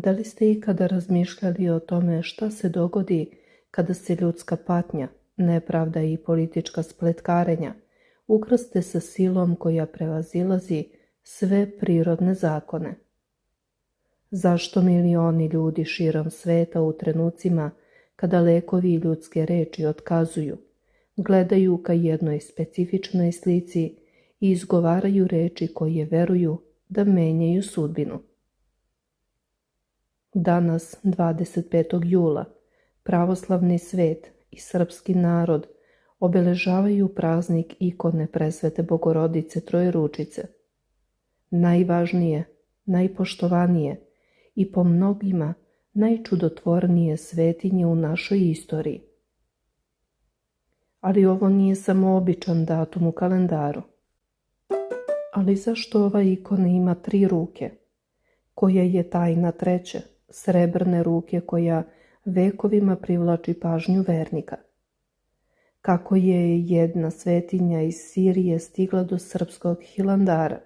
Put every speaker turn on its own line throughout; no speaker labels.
Da li ste ikada razmišljali o tome šta se dogodi kada se ljudska patnja, nepravda i politička spletkarenja ukrste sa silom koja prevazilazi sve prirodne zakone? Zašto milioni ljudi širom sveta u trenucima kada lekovi i ljudske reči otkazuju, gledaju ka jednoj specifičnoj slici i izgovaraju reči koje veruju da menjaju sudbinu? Danas, 25. jula, pravoslavni svet i srpski narod obeležavaju praznik ikone Presvete Bogorodice Trojeručice, najvažnije, najpoštovanije i po mnogima najčudotvornije svetinje u našoj istoriji. Ali ovo nije samo običan datum u kalendaru. Ali zašto ova ikona ima 3 ruke? Koja je tajna treće, srebrne ruke koja vekovima privlači pažnju vernika? Kako je jedna svetinja iz Sirije stigla do srpskog Hilandara?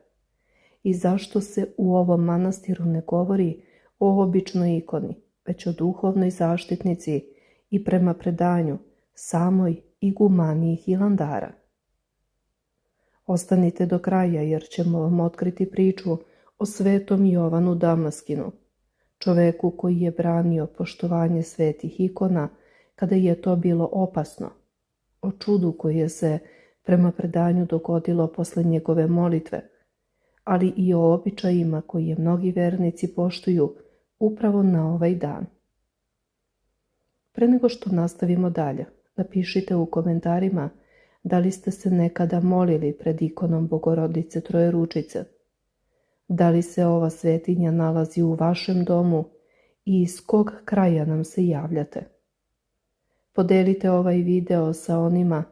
I zašto se u ovom manastiru ne govori o običnoj ikoni, već o duhovnoj zaštitnici i prema predanju samoj igumaniji Hilandara? Ostanite do kraja jer ćemo vam otkriti priču o svetom Jovanu Damaskinu, čoveku koji je branio poštovanje svetih ikona kada je to bilo opasno, o čudu koje se prema predanju dogodilo posle njegove molitve, ali i o običajima koje mnogi vernici poštuju upravo na ovaj dan. Pre nego što nastavimo dalje, napišite u komentarima da li ste se nekada molili pred ikonom Bogorodice Trojeručice, da li se ova svetinja nalazi u vašem domu i iz kog kraja nam se javljate. Podelite ovaj video sa onima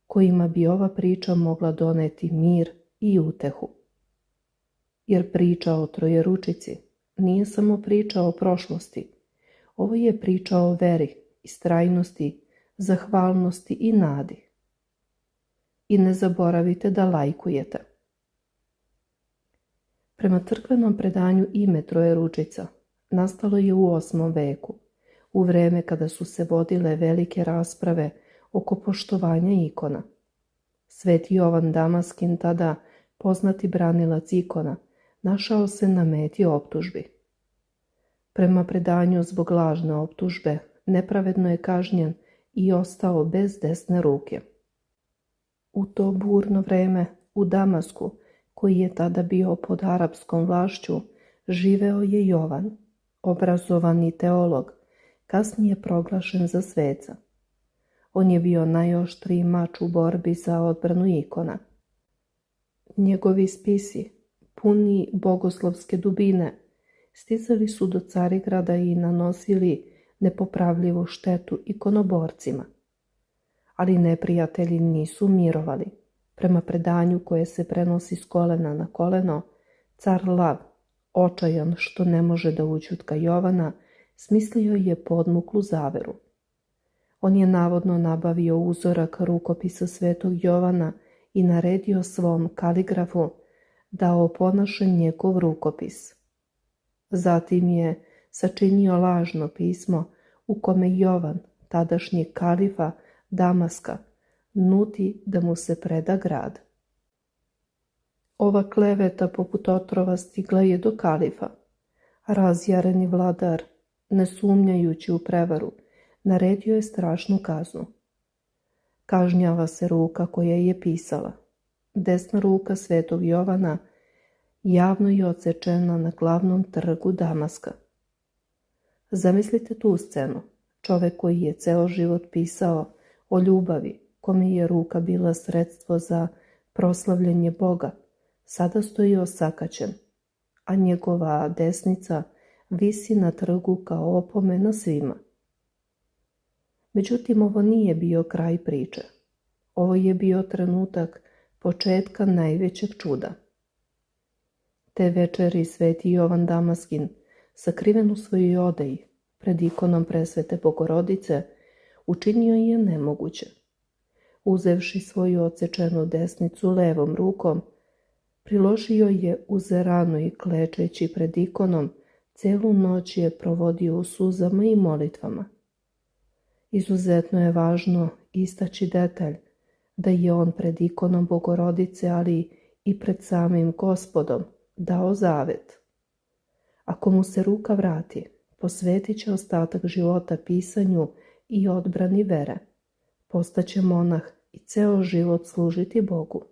kojima bi ova priča mogla doneti mir i utehu. Jer priča o Trojeručici nije samo priča o prošlosti, ovo je priča o veri, istrajnosti, zahvalnosti i nadi. I ne zaboravite da lajkujete. Prema crkvenom predanju ime Trojeručica nastalo je u 8. veku, u vreme kada su se vodile velike rasprave oko poštovanja ikona. Sveti Jovan Damaskin, tada poznati branilac ikona, našao se na meti optužbi. Prema predanju zbog lažne optužbe nepravedno je kažnjen i ostao bez desne ruke. U to burno vreme u Damasku, koji je tada bio pod arapskom vlašću, živeo je Jovan, obrazovani teolog, kasnije proglašen za sveca. On je bio najoštriji mač u borbi za odbranu ikona. Njegovi spisi, puni bogoslovske dubine, stizali su do Carigrada i nanosili nepopravljivu štetu ikonoborcima. Ali neprijatelji nisu mirovali. Prema predanju koje se prenosi s kolena na koleno, car Lav, očajan što ne može da ućutka Jovana, smislio je podmuklu zaveru. On je navodno nabavio uzorak rukopisa svetog Jovana i naredio svom kaligrafu da oponaše njegov rukopis. Zatim je sačinio lažno pismo u kome Jovan, tadašnji kalifa Damaska, nudi da mu se preda grad. Ova kleveta poput otrova stigla je do kalifa. Razjareni vladar, ne sumnjajući u prevaru, naredio je strašnu kaznu. Kažnjava se ruka koja je pisala. Desna ruka svetog Jovana javno je odsečena na glavnom trgu Damaska. Zamislite tu scenu. Čovek koji je ceo život pisao o ljubavi, kome je ruka bila sredstvo za proslavljanje Boga, sada stoji osakaćen, a njegova desnica visi na trgu kao opomena svima. Međutim, ovo nije bio kraj priče. Ovo je bio trenutak početka najvećeg čuda. Te večeri sveti Jovan Damaskin, sakriven u svojoj odeji, pred ikonom Presvete Bogorodice, učinio je nemoguće. Uzevši svoju odsečenu desnicu levom rukom, priložio je uz ranu i klečeći pred ikonom, Celu noć je provodio u suzama i molitvama. Izuzetno je važno istaći detalj da je on pred ikonom Bogorodice, ali i pred samim Gospodom, dao zavet. Ako mu se ruka vrati, posvetit će ostatak života pisanju i odbrani vere, postaće monah i ceo život služiti Bogu.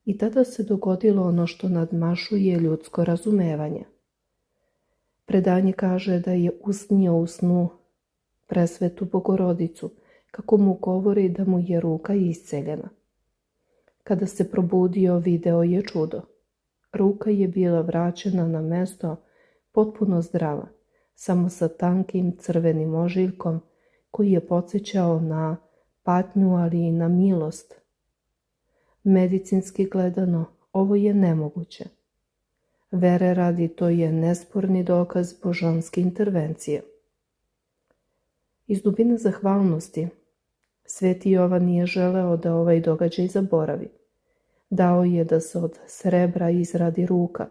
I tada se dogodilo ono što nadmašuje ljudsko razumevanje. Predanje kaže da je usnio u snu presvetu Bogorodicu, kako mu govori da mu je ruka isceljena. Kada se probudio, video je čudo. Ruka je bila vraćena na mesto potpuno zdrava, samo sa tankim crvenim ožiljkom koji je podsjećao na patnju, ali i na milost. Medicinski gledano, ovo je nemoguće. Vere radi, to je nesporni dokaz božanske intervencije. Iz dubine zahvalnosti, Sveti Jovan nije želeo da ovaj događaj zaboravi. Dao je da se od srebra izradi ruka,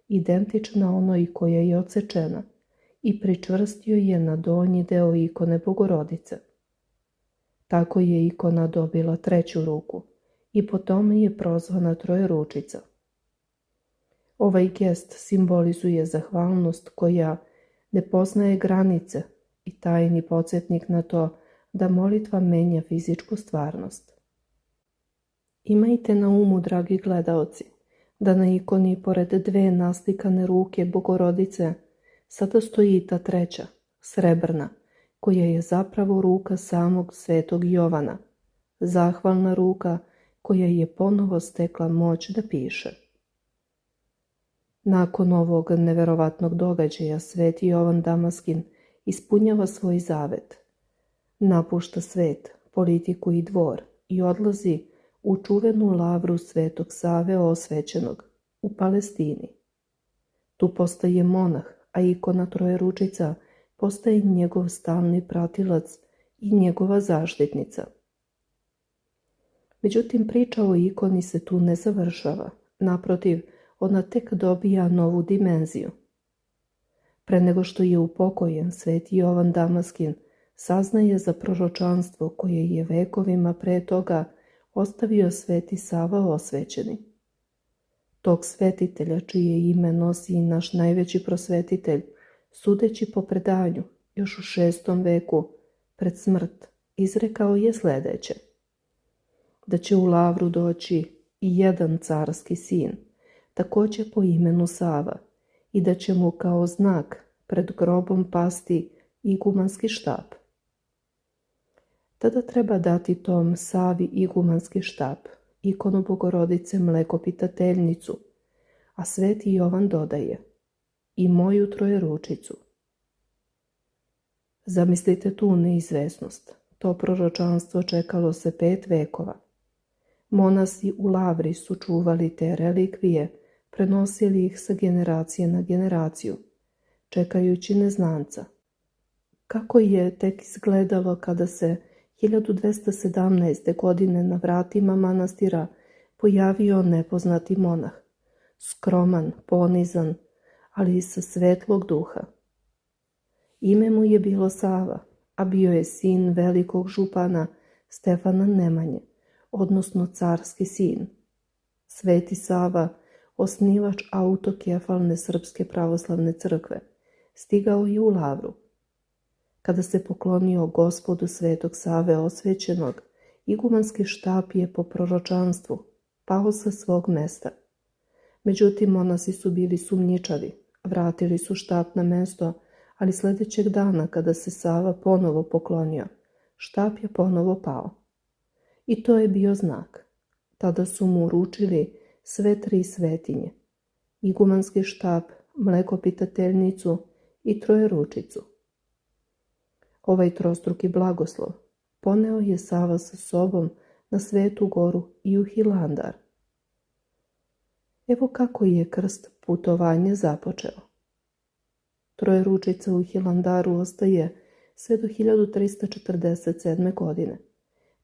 identična onoj koja je odsečena, i pričvrstio je na donji deo ikone Bogorodice. Tako je ikona dobila treću ruku i po tome je prozvana Trojeručica. Ovaj gest simbolizuje zahvalnost koja ne poznaje granice i tajni podsjetnik na to da molitva menja fizičku stvarnost. Imajte na umu, dragi gledaoci, da na ikoni pored dve naslikane ruke Bogorodice sada stoji i ta treća, srebrna, koja je zapravo ruka samog svetog Jovana, zahvalna ruka koja je ponovo stekla moć da piše. Nakon ovog neverovatnog događaja, Sveti Jovan Damaskin ispunjava svoj zavet. Napušta svet, politiku i dvor i odlazi u čuvenu lavru Svetog Save Osvećenog u Palestini. Tu postaje monah, a ikona Trojeručica postaje njegov stalni pratilac i njegova zaštitnica. Međutim, priča o ikoni se tu ne završava. Naprotiv, ona tek dobija novu dimenziju. Pre nego što je upokojen, Sveti Jovan Damaskin saznaje za proročanstvo koje je vekovima pre toga ostavio Sveti Sava Osvećeni. Tog svetitelja, čije ime nosi i naš najveći prosvetitelj, sudeći po predanju, još u 6. veku, pred smrt, izrekao je sledeće: da će u lavru doći i jedan carski sin, takođe po imenu Sava, i da će mu kao znak pred grobom pasti igumanski štap. Tada treba dati tom Savi igumanski štap, ikonu Bogorodice Mlekopitateljnicu, a Sveti Jovan dodaje: i moju Trojeručicu. Zamislite tu neizvesnost. To proročanstvo čekalo se 5 vekova. Monasi u lavri su čuvali te relikvije, prenosili ih sa generacije na generaciju, čekajući neznanca. Kako je tek izgledalo kada se 1217. godine na vratima manastira pojavio nepoznati monah, skroman, ponizan, ali i sa svetlog duha. Ime mu je bilo Sava, a bio je sin velikog župana Stefana Nemanje, odnosno carski sin. Sveti Sava, osnivač autokefalne Srpske pravoslavne crkve, stigao je u lavru. Kada se poklonio Gospodu Svetog Save Osvećenog, igumanski štap je po proročanstvu pao sa svog mesta. Međutim, monasi su bili sumnjičavi, vratili su štap na mesto, ali sledećeg dana kada se Sava ponovo poklonio, štap je ponovo pao. I to je bio znak. Tada su mu uručili sve 3 svetinje: igumanski štap, Mlekopitateljnicu i Trojeručicu. Ovaj trostruki blagoslov poneo je Sava sa sobom na Svetu Goru i u Hilandar. Evo kako je krst putovanja započeo. Trojeručica u Hilandaru ostaje sve do 1347. godine.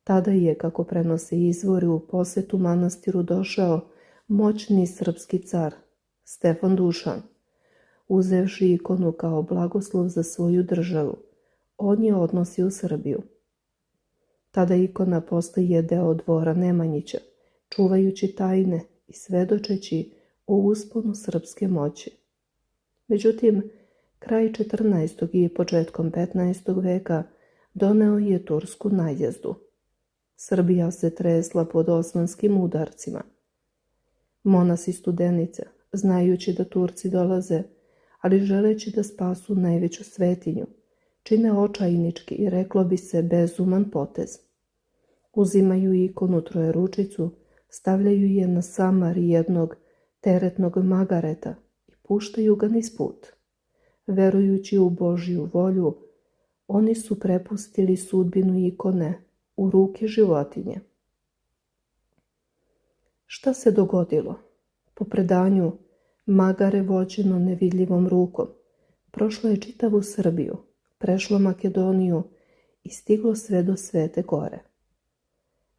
Tada je, kako prenose izvori, u posetu manastiru došao moćni srpski car, Stefan Dušan, uzevši ikonu kao blagoslov za svoju državu. On je odnosi u Srbiju. Tada ikona postaje deo dvora Nemanjića, čuvajući tajne i svedočeći o usponu srpske moći. Međutim, kraj 14. i početkom 15. veka doneo je tursku najezdu. Srbija se tresla pod osmanskim udarcima. Monasi Studenice, znajući da Turci dolaze, ali želeći da spasu najveću svetinju, čine očajnički i reklo bi se bezuman potez. Uzimaju ikonu Trojeručicu, stavljaju je na samar jednog teretnog magareta i puštaju ga niz put. Verujući u Božju volju, oni su prepustili sudbinu ikone u ruke životinje. Šta se dogodilo? Po predanju, magare vođeno nevidljivom rukom prošlo je čitavu Srbiju, prešlo Makedoniju i stiglo sve do Svete Gore.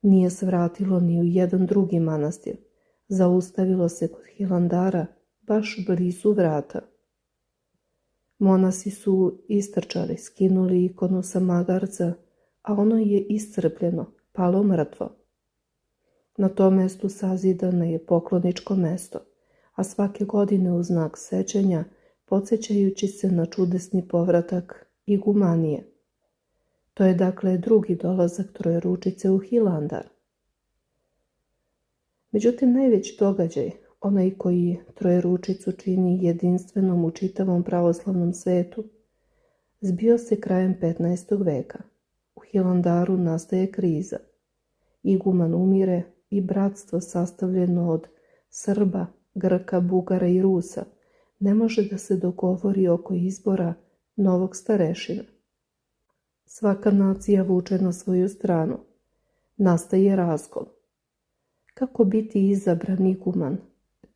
Nije svratilo ni u jedan drugi manastir, zaustavilo se kod Hilandara, baš blizu vrata. Monasi su istrčali, skinuli ikonu sa magarca, a ono je iscrpljeno, palo mrtvo. Na tom mestu sazidano je pokloničko mesto, a svake godine u znak sećanja, podsjećajući se na čudesni povratak igumanije. To je dakle drugi dolazak Trojeručice u Hilandar. Međutim, najveći događaj, onaj koji Trojeručicu čini jedinstvenom u čitavom pravoslavnom svetu, zbio se krajem 15. veka. U Hilandaru nastaje kriza. Iguman umire i bratstvo sastavljeno od Srba, Grka, Bugara i Rusa ne može da se dogovori oko izbora novog starešina. Svaka nacija vuče na svoju stranu. Nastaje raskol. Kako biti izabran iguman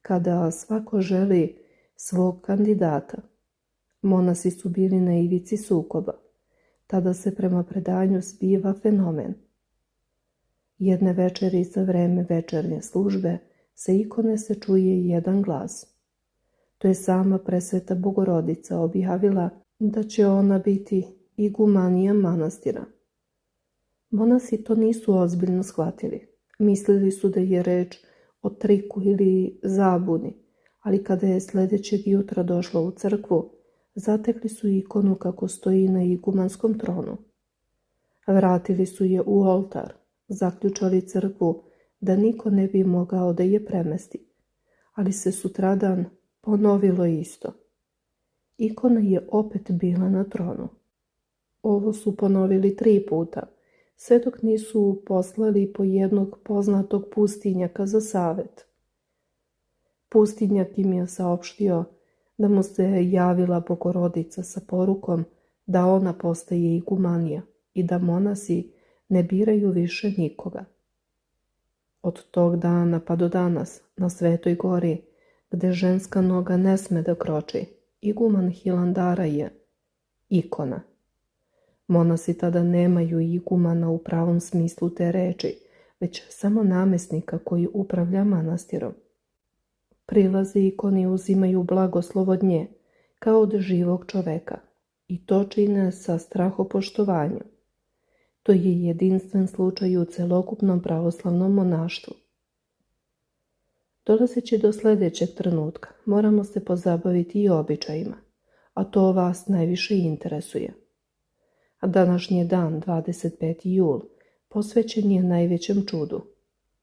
kada svako želi svog kandidata? Monasi su bili na ivici sukoba. Tada se prema predanju zbiva fenomen. Jedne večeri za vreme večernje službe sa ikone se čuje jedan glas. To je sama presveta Bogorodica objavila da će ona biti igumanija manastira. Monasi to nisu ozbiljno shvatili. Mislili su da je reč o triku ili zabuni, ali kada je sljedećeg jutra došla u crkvu, zatekli su ikonu kako stoji na igumanskom tronu. Vratili su je u oltar, zaključali crkvu da niko ne bi mogao da je premesti, ali se sutradan ponovilo isto. Ikona je opet bila na tronu. Ovo su ponovili 3 puta, sve dok nisu poslali po jednog poznatog pustinjaka za savet. Pustinjak im je saopštio da mu se javila Bogorodica sa porukom da ona postaje igumanija i da monasi ne biraju više nikoga. Od tog dana pa do danas na Svetoj gori, gde ženska noga ne sme da kroči, iguman Hilandara je ikona. Monasi tada nemaju igumana u pravom smislu te reči, već samo namesnika koji upravlja manastirom. Prilaze ikoni uzimaju blagoslov od nje, kao od živog čoveka, i to čine sa strahopoštovanjem. To je jedinstven slučaj u celokupnom pravoslavnom monaštvu. Dolazeći do sljedećeg trenutka, moramo se pozabaviti i običajima, a to vas najviše interesuje. A današnji dan, 25. jul, posvećen je najvećem čudu.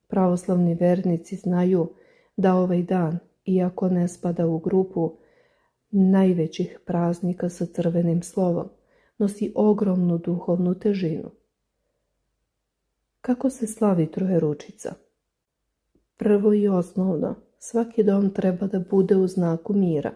Pravoslavni vernici znaju da ovaj dan, iako ne spada u grupu najvećih praznika sa crvenim slovom, nosi ogromnu duhovnu težinu. Kako se slavi Trojeručica? Prvo i osnovno, svaki dom treba da bude u znaku mira.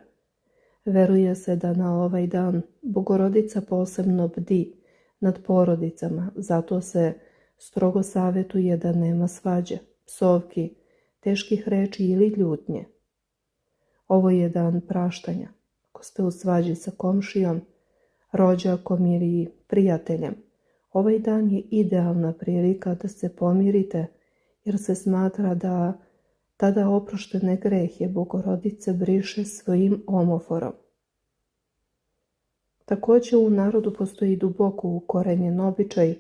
Veruje se da na ovaj dan Bogorodica posebno bdi nad porodicama, zato se strogo savjetuje da nema svađe, psovki, teških reči ili ljutnje. Ovo je dan praštanja. Ako ste u svađi sa komšijom, rođakom ili prijateljem, ovaj dan je idealna prilika da se pomirite, jer se smatra da tada oproštene grehe Bogorodice briše svojim omoforom. Također u narodu postoji duboko ukorenjen običaj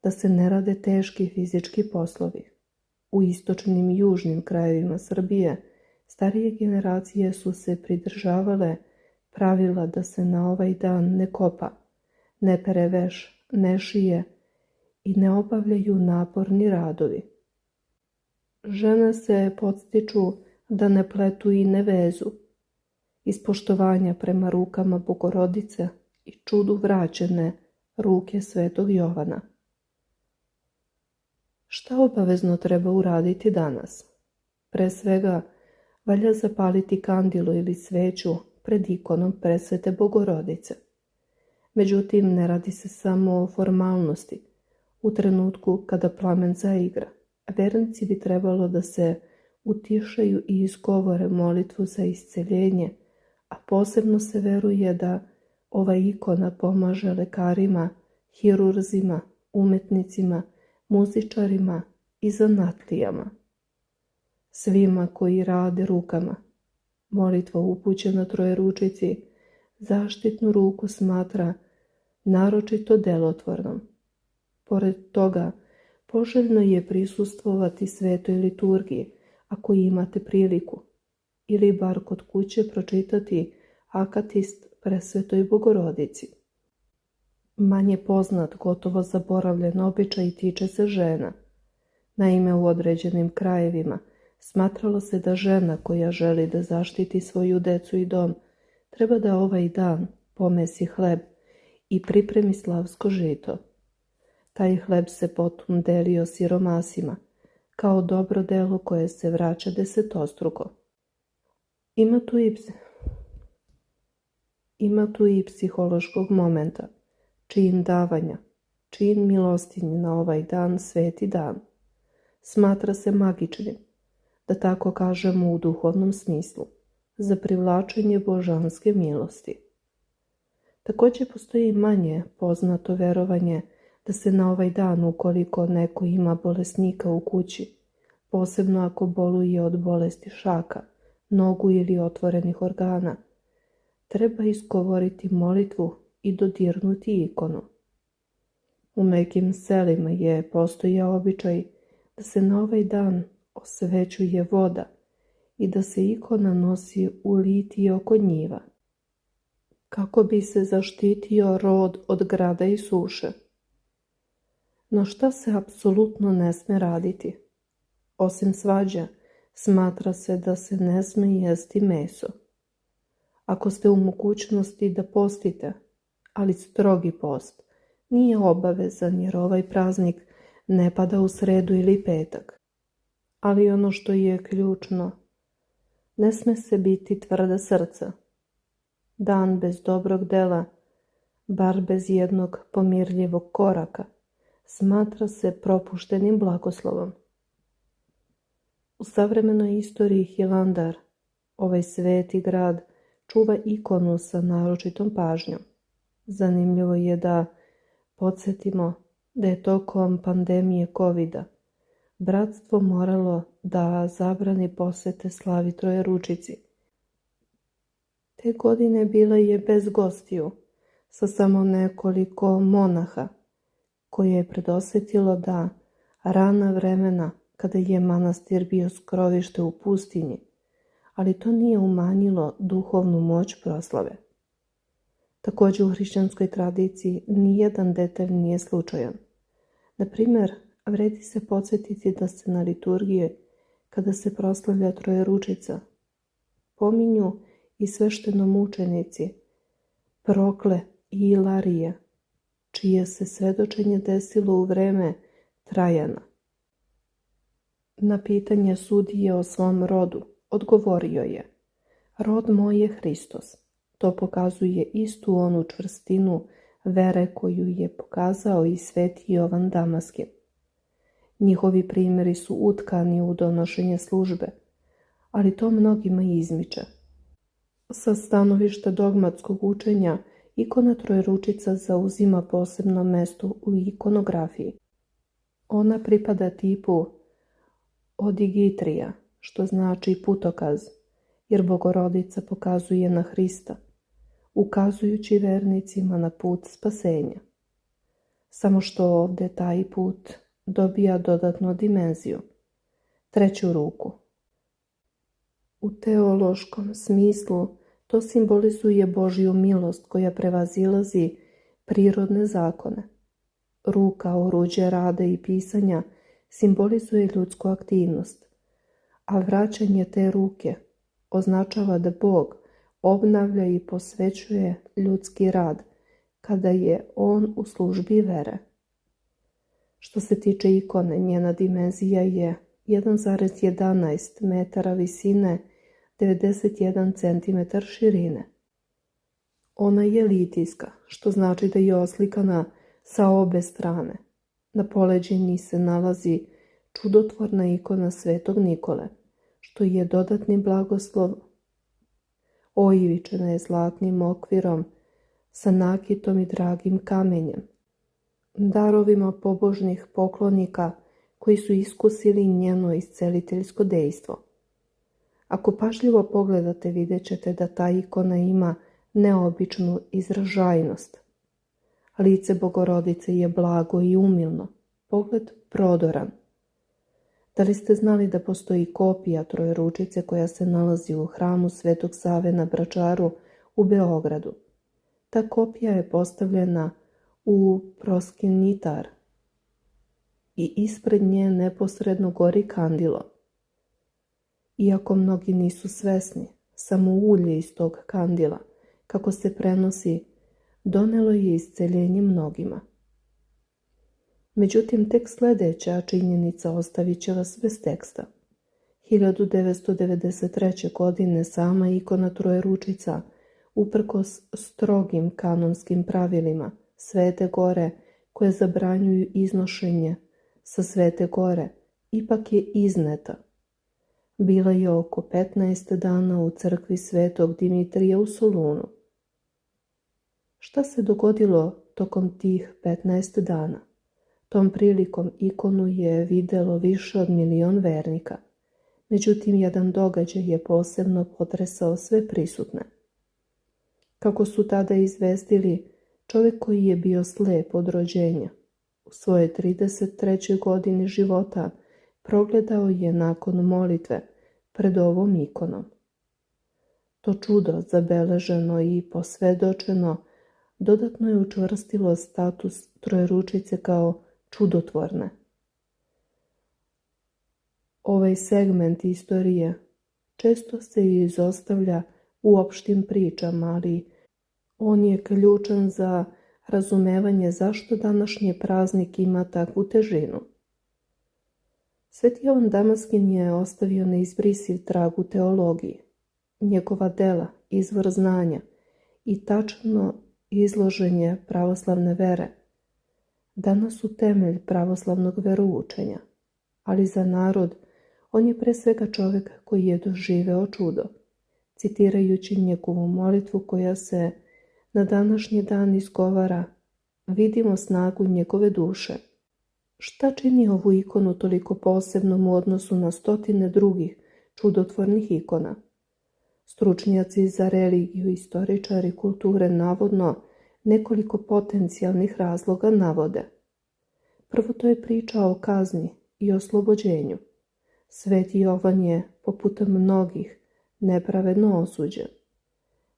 da se ne rade teški fizički poslovi. U istočnim i južnim krajevima Srbije starije generacije su se pridržavale pravila da se na ovaj dan ne kopa, ne pere veš, ne šije i ne obavljaju naporni radovi. Žene se podstiču da ne pletu i ne vezu, iz poštovanja prema rukama Bogorodice i čudu vraćene ruke Svetog Jovana. Šta obavezno treba uraditi danas? Pre svega, valja zapaliti kandilu ili sveću pred ikonom Presvete Bogorodice. Međutim, ne radi se samo o formalnosti. U trenutku kada plamen zaigra, vernici bi trebalo da se utišaju i izgovore molitvu za isceljenje, a posebno se veruje da ova ikona pomaže lekarima, hirurzima, umetnicima, muzičarima i zanatlijama. Svima koji rade rukama. Molitva upućena Trojeručici zaštitnu ruku smatra naročito delotvornom. Pored toga, poželjno je prisustvovati svetoj liturgiji ako imate priliku, ili bar kod kuće pročitati akatist Presvetoj Bogorodici. Manje poznat, gotovo zaboravljen običaj tiče se žena. Naime, u određenim krajevima smatralo se da žena koja želi da zaštiti svoju decu i dom treba da ovaj dan pomesi hleb i pripremi slavsko žito. Taj hleb se potom delio siromasima, kao dobro delo koje se vraća desetostruko. Ima tu i psihološkog momenta, čin davanja, čin milostinje na ovaj dan, sveti dan. Smatra se magičnim, da tako kažemo u duhovnom smislu, za privlačenje božanske milosti. Također postoji manje poznato verovanje da se na ovaj dan, ukoliko neko ima bolesnika u kući, posebno ako boluje od bolesti šaka, nogu ili otvorenih organa, treba izgovoriti molitvu i dodirnuti ikonu. U nekim selima je postojao običaj da se na ovaj dan osvećuje voda i da se ikona nosi u litiji oko njiva, kako bi se zaštitio rod od grada i suše. No šta se apsolutno ne sme raditi? Osim svađa, smatra se da se ne sme jesti meso. Ako ste u mogućnosti da postite, ali strogi post, nije obavezan jer ovaj praznik ne pada u sredu ili petak. Ali ono što je ključno, ne sme se biti tvrda srca. Dan bez dobrog dela, bar bez jednog pomirljivog koraka, smatra se propuštenim blagoslovom. U savremenoj istoriji Hilandar, ovaj sveti grad, čuva ikonu sa naročitom pažnjom. Zanimljivo je da podsjetimo da je tokom pandemije covida bratstvo moralo da zabrani posete slavi Trojeručici. Te godine bila je bez gostiju, sa samo nekoliko monaha, koje je predosjetilo da rana vremena kada je manastir bio skrovište u pustinji, ali to nije umanjilo duhovnu moć proslave. Također u hrišćanskoj tradiciji nijedan detalj nije slučajan. Na primjer, vredi se podsjetiti da se na liturgije, kada se proslavlja Trojeručica, pominju i sveštenomučenici Prokle i Ilarije, čije se svedočenje desilo u vreme Trajana. Na pitanje sudije o svom rodu odgovorio je: rod moj je Hristos. To pokazuje istu onu čvrstinu vere koju je pokazao i sveti Jovan Damaskin. Njihovi primjeri su utkani u donošenje službe, ali to mnogima izmiče. Sa stanovišta dogmatskog učenja, ikona Trojeručica zauzima posebno mesto u ikonografiji. Ona pripada tipu odigitrija, što znači putokaz, jer Bogorodica pokazuje na Hrista. ukazujući vernicima na put spasenja. Samo što ovdje taj put dobija dodatnu dimenziju, treću ruku. U teološkom smislu to simbolizuje Božju milost koja prevazilazi prirodne zakone. Ruka, oruđe rada i pisanja simbolizuje ljudsku aktivnost, a vraćanje te ruke označava da Bog obnavlja i posvećuje ljudski rad kada je on u službi vere. Što se tiče ikone, njena dimenzija je 1,11 metara visine, 91 cm širine. Ona je litijska, što znači da je oslikana sa obe strane. Na poleđini se nalazi čudotvorna ikona Svetog Nikole, što je dodatni blagoslov. Oivičena je zlatnim okvirom sa nakitom i dragim kamenjem, darovima pobožnih poklonika koji su iskusili njeno isceliteljsko dejstvo. Ako pažljivo pogledate, vidjet ćete da ta ikona ima neobičnu izražajnost. Lice Bogorodice je blago i umilno, pogled prodoran. Da li ste znali da postoji kopija Trojeručice koja se nalazi u hramu Svetog Save na Vračaru u Beogradu? Ta kopija je postavljena u proskinitar i ispred nje neposredno gori kandilo. Iako mnogi nisu svesni, samo ulje iz tog kandila, kako se prenosi, donelo je isceljenje mnogima. Međutim, tek sljedeća činjenica ostavit će vas bez teksta. 1993. godine sama ikona Trojeručica, uprkos strogim kanonskim pravilima Svete Gore koje zabranjuju iznošenje sa Svete Gore, ipak je izneta. Bila je oko 15 dana u crkvi Svetog Dimitrija u Solunu. Šta se dogodilo tokom tih 15 dana? Tom prilikom ikonu je videlo više od 1 milion vernika. Međutim, jedan događaj je posebno potresao sve prisutne. Kako su tada izvestili, čovjek koji je bio slep od rođenja, u svojoj 33. godini života progledao je nakon molitve pred ovom ikonom. To čudo, zabeleženo i posvedočeno, dodatno je učvrstilo status Trojeručice kao čudotvorne. Ovaj segment istorije često se izostavlja u opštim pričama, ali on je ključan za razumevanje zašto današnji praznik ima takvu težinu. Sveti Jovan Damaskin je ostavio neizbrisiv trag u teologiji. Njegova dela, izvor znanja i tačno izloženje pravoslavne vere danas su temelj pravoslavnog veroučenja, ali za narod on je pre svega čovjek koji je doživeo čudo, citirajući njegovu molitvu koja se na današnji dan izgovara: vidimo snagu njegove duše. Šta čini ovu ikonu toliko posebnom u odnosu na stotine drugih čudotvornih ikona? Stručnjaci za religiju, istoričari kulture navodno nekoliko potencijalnih razloga navode. Prvo, to je priča o kazni i oslobođenju. Sveti Jovan je, poput mnogih, nepravedno osuđen.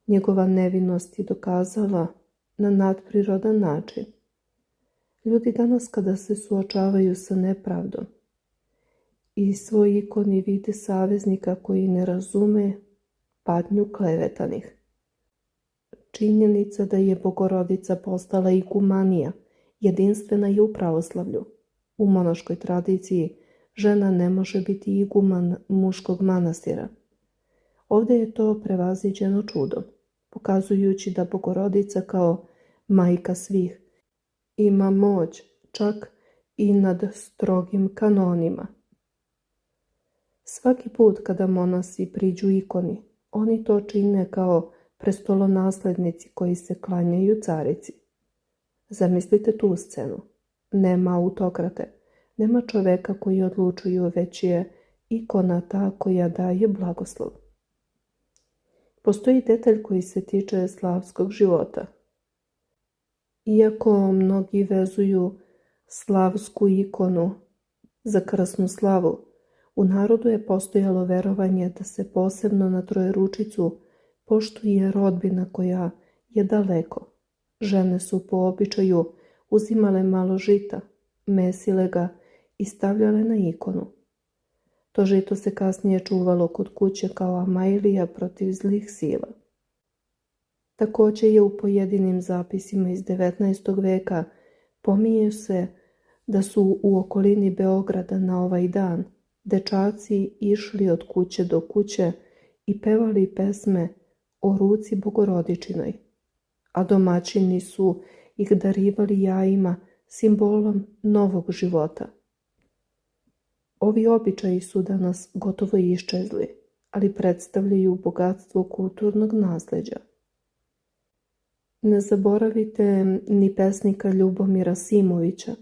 Njegova nevinost je dokazala na nadprirodan način. Ljudi danas kada se suočavaju sa nepravdom i svoj ikoni vide saveznika koji ne razume patnju klevetanih. Činjenica da je Bogorodica postala igumanija jedinstvena je u pravoslavlju. U monaškoj tradiciji žena ne može biti iguman muškog manastira. Ovdje je to prevaziđeno čudom, pokazujući da Bogorodica kao majka svih ima moć čak i nad strogim kanonima. Svaki put kada monasi priđu ikoni, oni to čine kao prestolonaslednici koji se klanjaju carici. Zamislite tu scenu. Nema autokrate, nema čoveka koji odlučuju, već je ikona ta koja daje blagoslov. Postoji detalj koji se tiče slavskog života. Iako mnogi vezuju slavsku ikonu za krsnu slavu, u narodu je postojalo verovanje da se posebno na Trojeručicu poštuje rodbina koja je daleko. Žene su po običaju uzimale malo žita, mesile ga i stavljale na ikonu. To žito se kasnije čuvalo kod kuće kao amajlija protiv zlih sila. Također je u pojedinim zapisima iz 19. veka pominje se da su u okolini Beograda na ovaj dan dečaci išli od kuće do kuće i pevali pesme o ruci Bogorodičinoj, a domaćini su ih darivali jajima, simbolom novog života. Ovi običaji su danas gotovo iščezli, ali predstavljaju bogatstvo kulturnog nasleđa. Ne zaboravite ni pesnika Ljubomira Simovića,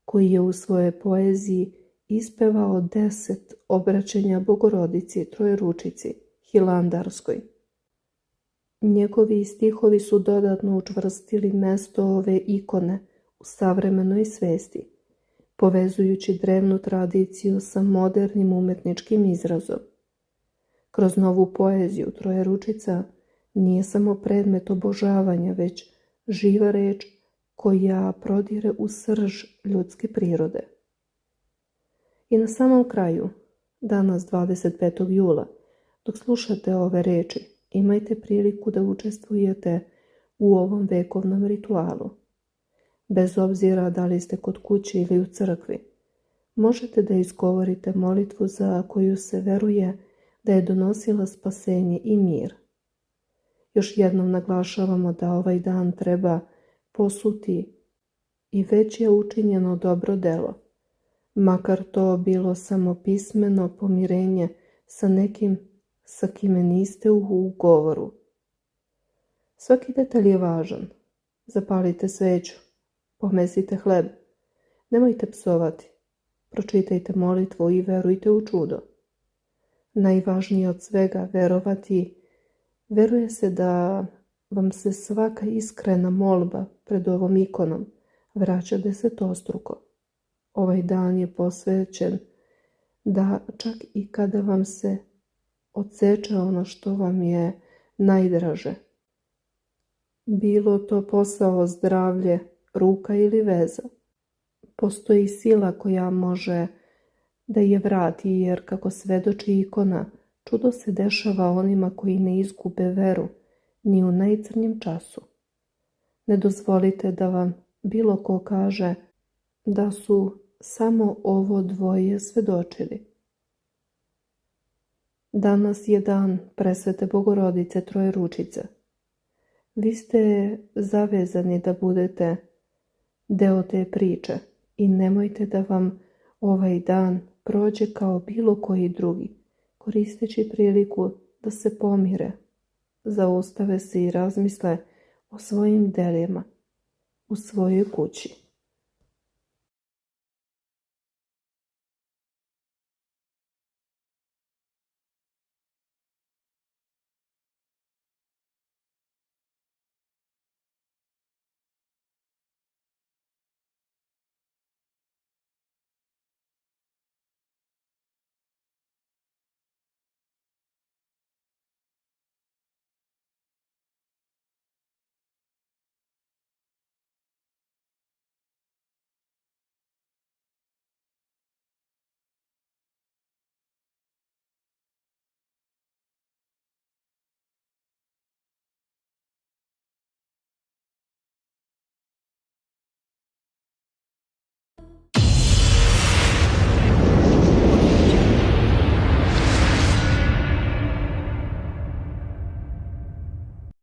koji je u svojoj poeziji ispevao 10 obraćanja Bogorodici Trojeručici, Hilandarskoj. Njegovi stihovi su dodatno učvrstili mesto ove ikone u savremenoj svesti, povezujući drevnu tradiciju sa modernim umetničkim izrazom. Kroz novu poeziju Trojeručica nije samo predmet obožavanja, već živa reč koja prodire u srž ljudske prirode. I na samom kraju, danas 25. jula, dok slušate ove reči, imajte priliku da učestvujete u ovom vekovnom ritualu. Bez obzira da li ste kod kuće ili u crkvi, možete da izgovorite molitvu za koju se veruje da je donosila spasenje i mir. Još jednom naglašavamo da ovaj dan treba posuti i već je učinjeno dobro delo, makar to bilo samo pismeno pomirenje sa nekim sa kime niste u govoru. Svaki detalj je važan. Zapalite sveću, pomesite hleb, nemojte psovati, pročitajte molitvu i verujte u čudo. Najvažnije od svega verovati, veruje se da vam se svaka iskrena molba pred ovom ikonom vraća desetostruko. Ovaj dan je posvećen da čak i kada vam se odseče ono što vam je najdraže, bilo to posao, zdravlje, ruka ili veza, postoji sila koja može da je vrati, jer kako svedoči ikona, čudo se dešava onima koji ne izgube veru ni u najcrnjem času. Ne dozvolite da vam bilo ko kaže da su samo ovo dvoje svedočili. Danas je dan presvete Bogorodice Trojeručice. Vi ste zavezani da budete deo te priče i nemojte da vam ovaj dan prođe kao bilo koji drugi, koristeći priliku da se pomire, zaustave se i razmisle o svojim delima u svojoj kući.